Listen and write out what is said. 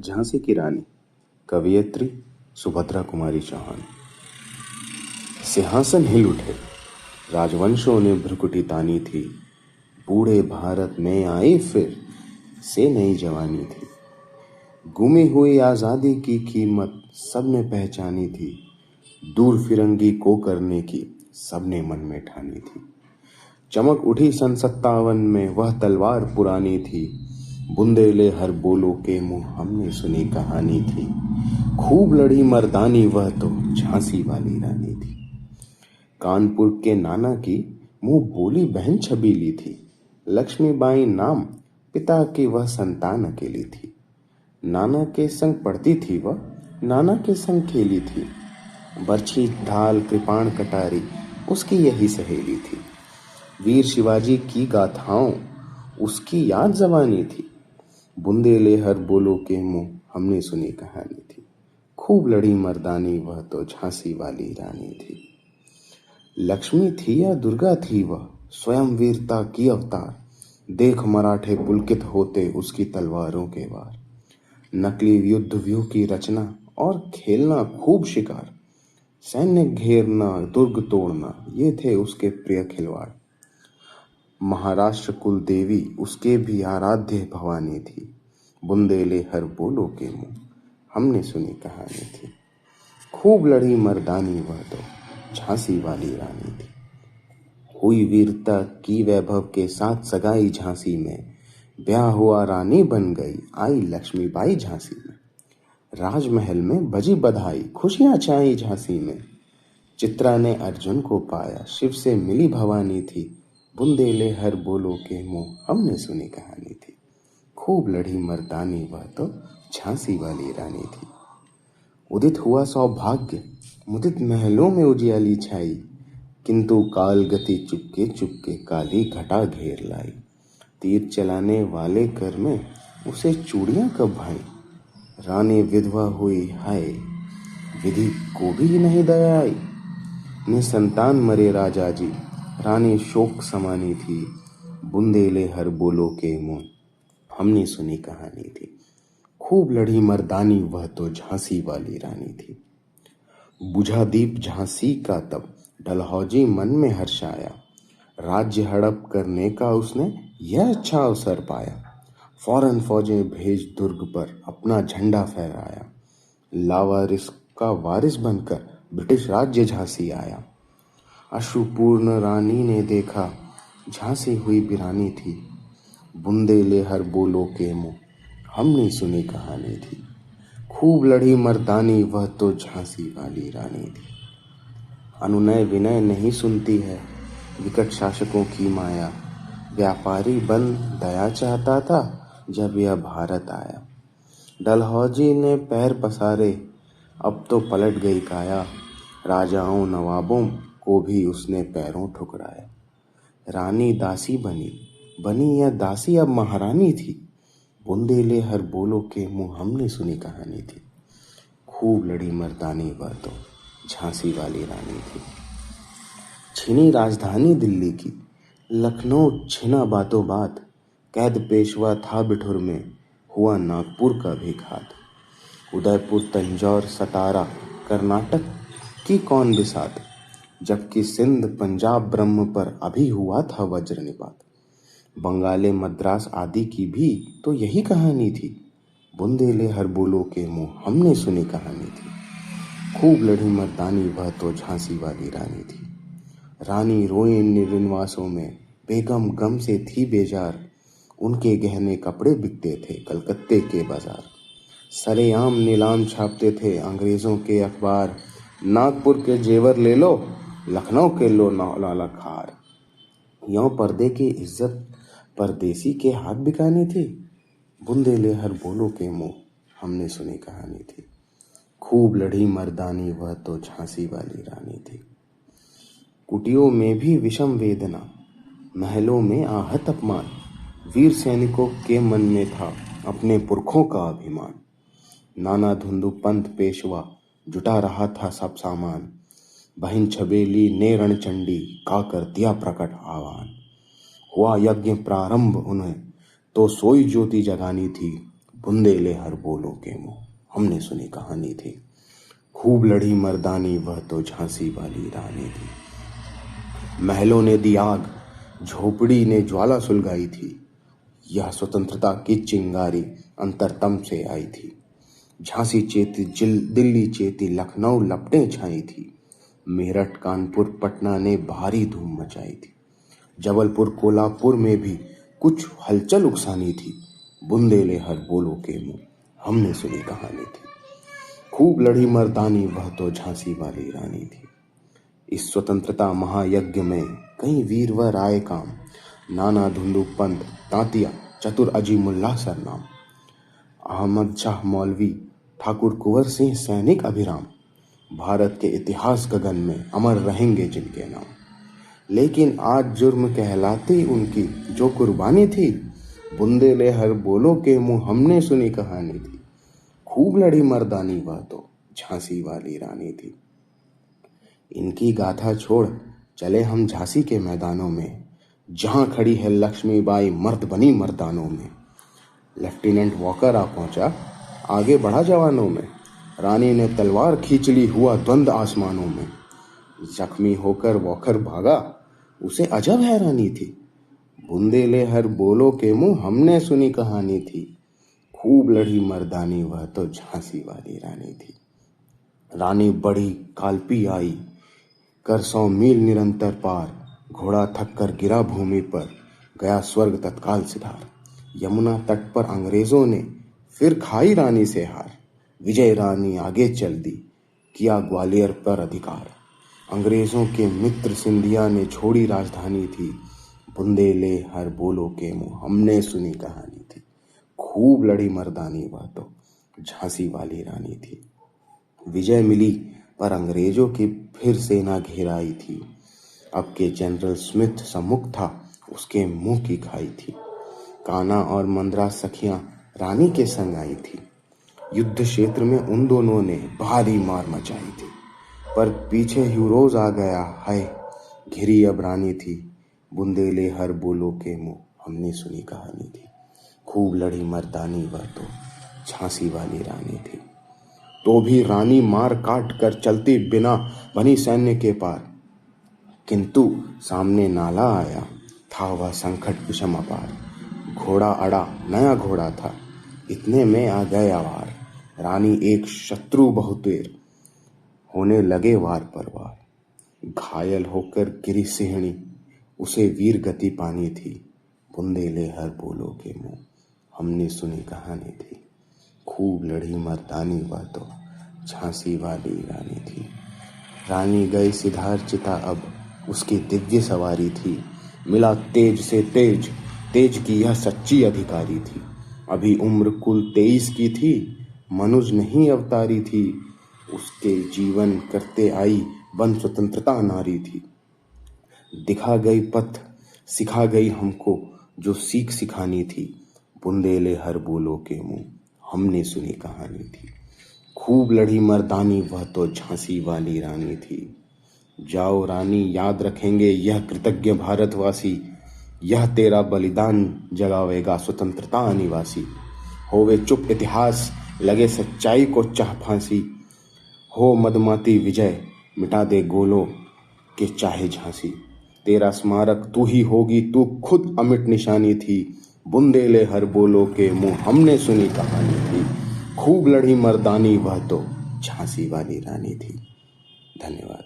झांसी की रानी कवयित्री सुभद्रा कुमारी चौहान। सिंहासन हिल उठे, राजवंशों ने भ्रुकुटी तानी थी। बूढ़े भारत में आई फिर से नई जवानी थी। गुमी हुई आजादी की कीमत सबने पहचानी थी। दूर फिरंगी को करने की सबने मन में ठानी थी। चमक उठी सन 57 में वह तलवार पुरानी थी। बुंदेले हर बोलो के मुंह हमने सुनी कहानी थी। खूब लड़ी मर्दानी वह तो झांसी वाली रानी थी। कानपुर के नाना की मुंह बोली बहन छबीली थी। लक्ष्मीबाई नाम पिता की वह संतान अकेली थी। नाना के संग पढ़ती थी वह, नाना के संग खेली थी। बर्छी ढाल कृपाण कटारी उसकी यही सहेली थी। वीर शिवाजी की गाथाओं उसकी याद जवानी थी। बुंदेले हर बोलो के मुंह हमने सुनी कहानी थी। खूब लड़ी मर्दानी वह तो झांसी वाली रानी थी। लक्ष्मी थी या दुर्गा थी वह, स्वयं वीरता की अवतार। देख मराठे पुलकित होते उसकी तलवारों के वार। नकली युद्ध व्यूह की रचना और खेलना खूब शिकार। सैन्य घेरना दुर्ग तोड़ना ये थे उसके प्रिय खिलवाड़। महाराष्ट्र कुल देवी उसके भी आराध्य भवानी थी। बुंदेले हर बोलो के मुंह हमने सुनी कहानी थी। खूब लड़ी मर्दानी वह तो झांसी वाली रानी थी। हुई वीरता की वैभव के साथ सगाई झांसी में। ब्याह हुआ रानी बन गई आई लक्ष्मीबाई झांसी में। राजमहल में बजी बधाई खुशियां छाई झांसी में। चित्रा ने अर्जुन को पाया शिव से मिली भवानी थी। बुंदेले हर बोलो के मुंह हमने सुनी कहानी थी। खूब लड़ी मर्दानी वह तो झांसी वाली रानी थी। उदित हुआ सौभाग्य मुदित महलों में उजियाली छाई। किंतु काल गति चुपके चुपके काली घटा घेर लाई। तीर चलाने वाले कर में उसे चूड़ियां कब भाई। रानी विधवा हुई हाय, विधि को भी नहीं दया आई। निसंतान मरे राजा जी, रानी शोक समानी थी। बुंदेले हर बोलो के मुंह हमने सुनी कहानी थी। खूब लड़ी मर्दानी वह तो झांसी वाली रानी थी। बुझा दीप झांसी का तब डलहौजी मन में हर्ष आया। राज्य हड़प करने का उसने यह अच्छा अवसर पाया। फौरन फौजें भेज दुर्ग पर अपना झंडा फहराया। लावारिस का वारिस बनकर ब्रिटिश राज्य झांसी आया। अश्रुपूर्ण रानी ने देखा झांसी हुई वीरानी थी। बुंदेले हर बोलो के मुंह हमने सुनी कहानी थी। खूब लड़ी मर्दानी वह तो झांसी वाली रानी थी। अनुनय विनय नहीं सुनती है विकट शासकों की माया। व्यापारी बन दया चाहता था जब यह भारत आया। डलहौजी ने पैर पसारे अब तो पलट गई काया। राजाओं नवाबों को भी उसने पैरों ठुकराया। रानी दासी बनी बनी या दासी अब महारानी थी। बुंदेले हर बोलो के मुंह हमने सुनी कहानी थी। खूब लड़ी मर्दानी वह तो झांसी वाली रानी थी। छीनी राजधानी दिल्ली की, लखनऊ छिना बातों बात। कैद पेशवा था बिठुर में, हुआ नागपुर का भी घात। उदयपुर तंजौर सतारा कर्नाटक की कौन बिसात। जबकि सिंध पंजाब ब्रह्म पर अभी हुआ था वज्र निपात। बंगाले मद्रास आदि की भी तो यही कहानी थी। बुंदेले हर बोलो के मुंह हमने सुनी कहानी थी। खूब लड़ी मर्दानी वह तो झांसी वाली रानी थी। रानी रोए निर्वासों में, बेगम गम से थी बेजार। उनके गहने कपड़े बिकते थे कलकत्ते के बाजार। सरेआम नीलाम छापते थे अंग्रेजों के अखबार। नागपुर के जेवर ले लो, लखनऊ के लो लाला खार। यों पर्दे की इज्जत परदेसी के हाथ बिकानी थी। बुंदेले हर बोलो के मुंह हमने सुनी कहानी थी। खूब लड़ी मर्दानी वह तो झांसी वाली रानी थी। कुटियों में भी विषम वेदना, महलों में आहत अपमान। वीर सैनिकों के मन में था अपने पुरखों का अभिमान। नाना धुंधु पंथ पेशवा जुटा रहा था सब सामान। बहन छबेली ने रणचंडी का कर दिया प्रकट आह्वान। हुआ यज्ञ प्रारंभ उन्हें तो सोई ज्योति जगानी थी। बुंदेले हर बोलों के मुंह हमने सुनी कहानी थी। खूब लड़ी मर्दानी वह तो झांसी वाली रानी थी। महलों ने दी आग, झोपड़ी ने ज्वाला सुलगाई थी। यह स्वतंत्रता की चिंगारी अंतरतम से आई थी। झांसी चेती दिल्ली चेती लखनऊ लपटें छाई थी। मेरठ कानपुर पटना ने भारी धूम मचाई थी। जबलपुर कोल्हापुर में भी कुछ हलचल उकसानी थी। बुंदेले हर बोलों के मुंह हमने सुनी कहानी थी। खूब लड़ी मर्दानी वह तो झांसी वाली रानी थी। इस स्वतंत्रता महायज्ञ में कई वीरवर आए काम। नाना धुंदू पंत, तांतिया, चतुर अजीमुल्लाह सरनाम। अहमद शाह मौलवी, ठाकुर कुंवर सिंह सैनिक अभिराम। भारत के इतिहास गगन में अमर रहेंगे जिनके नाम। लेकिन आज जुर्म कहलाती उनकी जो कुर्बानी थी। बुंदेले हर बोलों के मुंह हमने सुनी कहानी थी। खूब लड़ी मर्दानी वह तो झांसी वाली रानी थी। इनकी गाथा छोड़ चले हम झांसी के मैदानों में, जहां खड़ी है लक्ष्मीबाई मर्द बनी मर्दानों में। लेफ्टिनेंट वॉकर आ पहुंचा, आगे बढ़ा जवानों में। रानी ने तलवार खींच ली, हुआ द्वंद आसमानों में। जख्मी होकर वॉकर भागा, उसे अजब हैरानी थी। बुंदेले हर बोलों के मुंह हमने सुनी कहानी थी। खूब लड़ी मर्दानी वह तो झांसी वाली रानी थी। रानी बड़ी कालपी आई, कर 100 मील निरंतर पार। घोड़ा थक कर गिरा भूमि पर, गया स्वर्ग तत्काल सिधार। यमुना तट पर अंग्रेजों ने फिर खाई रानी से हार। विजय रानी आगे चल दी, किया ग्वालियर पर अधिकार। अंग्रेजों के मित्र सिंधिया ने छोड़ी राजधानी थी। बुंदेले हर बोलों के मुंह हमने सुनी कहानी थी। खूब लड़ी मर्दानी वह तो झांसी वाली रानी थी। विजय मिली पर अंग्रेजों की फिर सेना घेराई थी। अब के जनरल स्मिथ सम्मुख था, उसके मुंह की खाई थी। कान्हा और मंद्रा सखियां रानी के संग आई थी। युद्ध क्षेत्र में उन दोनों ने भारी मार मचाई थी। पर पीछे ह्यूरोज आ गया है, घिरी अब रानी थी। बुंदेले हर बोलों के मुंह हमने सुनी कहानी थी। खूब लड़ी मर्दानी वह तो झांसी वाली रानी थी। तो भी रानी मार काट कर चलती बिना बनी सैन्य के पार। किंतु सामने नाला आया, था वह संकट विषम अपार। घोड़ा अड़ा, नया घोड़ा था, इतने में आ गए आवार। रानी एक शत्रु बहुतेर, होने लगे वार पर वार। घायल होकर गिरी सिंहनी, उसे वीर गति पानी थी। बुंदेले हर बोलों के मुंह हमने सुनी कहानी थी। खूब लड़ी मर्दानी वह तो झांसी वाली रानी थी। रानी गई सिधार चिता अब, उसकी दिव्य सवारी थी। मिला तेज से तेज, तेज की यह सच्ची अधिकारी थी। अभी उम्र कुल 23 की थी, मनुज नहीं अवतारी थी। उसके जीवन करते आई बन स्वतंत्रता नारी थी। दिखा गई पथ, सिखा गई हमको जो सीख सिखानी थी। बुंदेले हर बोलों के मुंह हमने सुनी कहानी थी। खूब लड़ी मर्दानी वह तो झांसी वाली रानी थी। जाओ रानी, याद रखेंगे यह कृतज्ञ भारतवासी। यह तेरा बलिदान जगावेगा स्वतंत्रता निवासी। होवे चुप इतिहास, लगे सच्चाई को चाह फांसी। हो मदमाती विजय, मिटा दे गोलों के चाहे झांसी। तेरा स्मारक तू ही होगी, तू खुद अमिट निशानी थी। बुंदेले हर बोलों के मुंह हमने सुनी कहानी थी। खूब लड़ी मर्दानी वह तो झांसी वाली रानी थी। धन्यवाद।